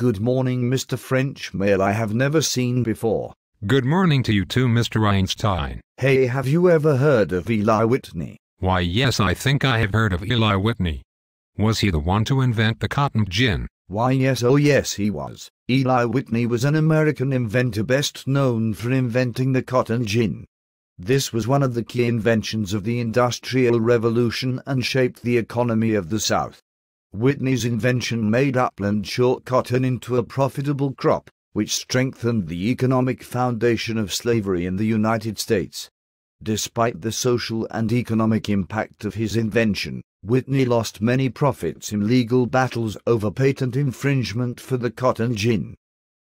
Good morning, Mr. French male I have never seen before. Good morning to you too, Mr. Einstein. Hey, have you ever heard of Eli Whitney? Why yes, I think I have heard of Eli Whitney. Was he the one to invent the cotton gin? Why yes, oh yes he was. Eli Whitney was an American inventor best known for inventing the cotton gin. This was one of the key inventions of the Industrial Revolution and shaped the economy of the South. Whitney's invention made upland short cotton into a profitable crop, which strengthened the economic foundation of slavery in the United States. Despite the social and economic impact of his invention, Whitney lost many profits in legal battles over patent infringement for the cotton gin.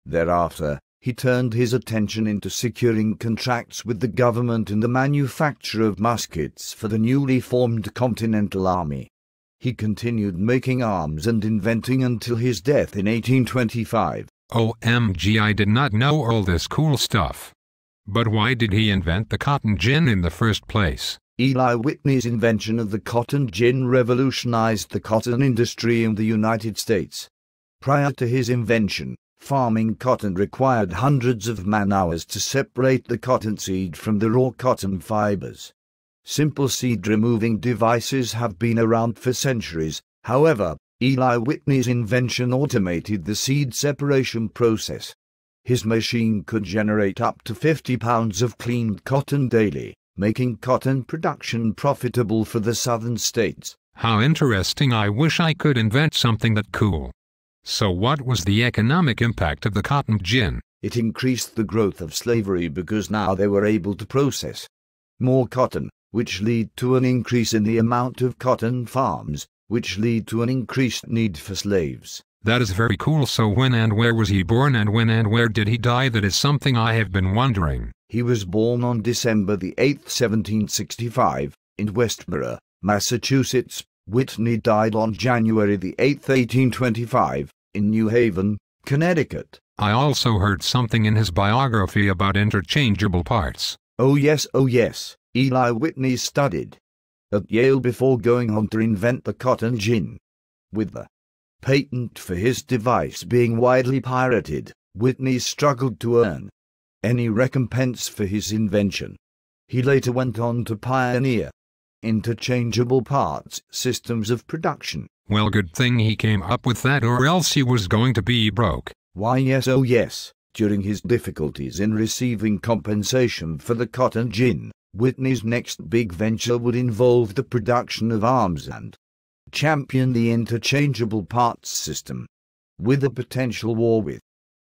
Thereafter, he turned his attention into securing contracts with the government in the manufacture of muskets for the newly formed Continental Army. He continued making arms and inventing until his death in 1825. OMG, I did not know all this cool stuff. But why did he invent the cotton gin in the first place? Eli Whitney's invention of the cotton gin revolutionized the cotton industry in the United States. Prior to his invention, farming cotton required hundreds of man-hours to separate the cotton seed from the raw cotton fibers. Simple seed-removing devices have been around for centuries. However, Eli Whitney's invention automated the seed separation process. His machine could generate up to 50 pounds of cleaned cotton daily, making cotton production profitable for the southern states. How interesting. I wish I could invent something that cool. So what was the economic impact of the cotton gin? It increased the growth of slavery because now they were able to process more cotton, which led to an increase in the amount of cotton farms, which led to an increased need for slaves. That is very cool. So when and where was he born, and when and where did he die? That is something I have been wondering. He was born on December the 8th, 1765, in Westborough, Massachusetts. Whitney died on January the 8th, 1825, in New Haven, Connecticut. I also heard something in his biography about interchangeable parts. Oh yes, oh yes. Eli Whitney studied at Yale before going on to invent the cotton gin. With the patent for his device being widely pirated, Whitney struggled to earn any recompense for his invention. He later went on to pioneer interchangeable parts systems of production. Well, good thing he came up with that, or else he was going to be broke. Why yes, oh yes. During his difficulties in receiving compensation for the cotton gin, Whitney's next big venture would involve the production of arms and champion the interchangeable parts system. With a potential war with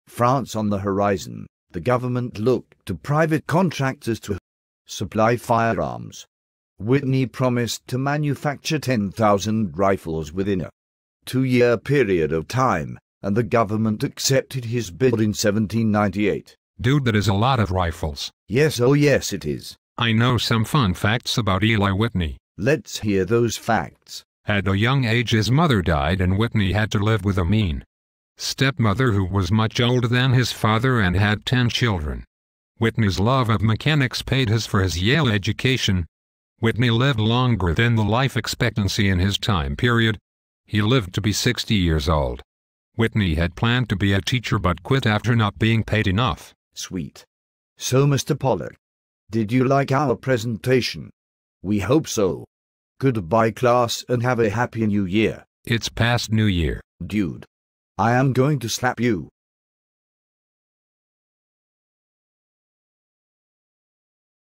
France on the horizon, the government looked to private contractors to supply firearms. Whitney promised to manufacture 10,000 rifles within a 2-year period of time, and the government accepted his bid in 1798. Dude, that is a lot of rifles. Yes, oh yes it is. I know some fun facts about Eli Whitney. Let's hear those facts. At a young age his mother died, and Whitney had to live with a mean stepmother who was much older than his father and had 10 children. Whitney's love of mechanics paid for his Yale education. Whitney lived longer than the life expectancy in his time period. He lived to be 60 years old. Whitney had planned to be a teacher but quit after not being paid enough. Sweet. So Mr. Pollard, did you like our presentation? We hope so. Goodbye class and have a happy new year. It's past New Year. Dude, I am going to slap you.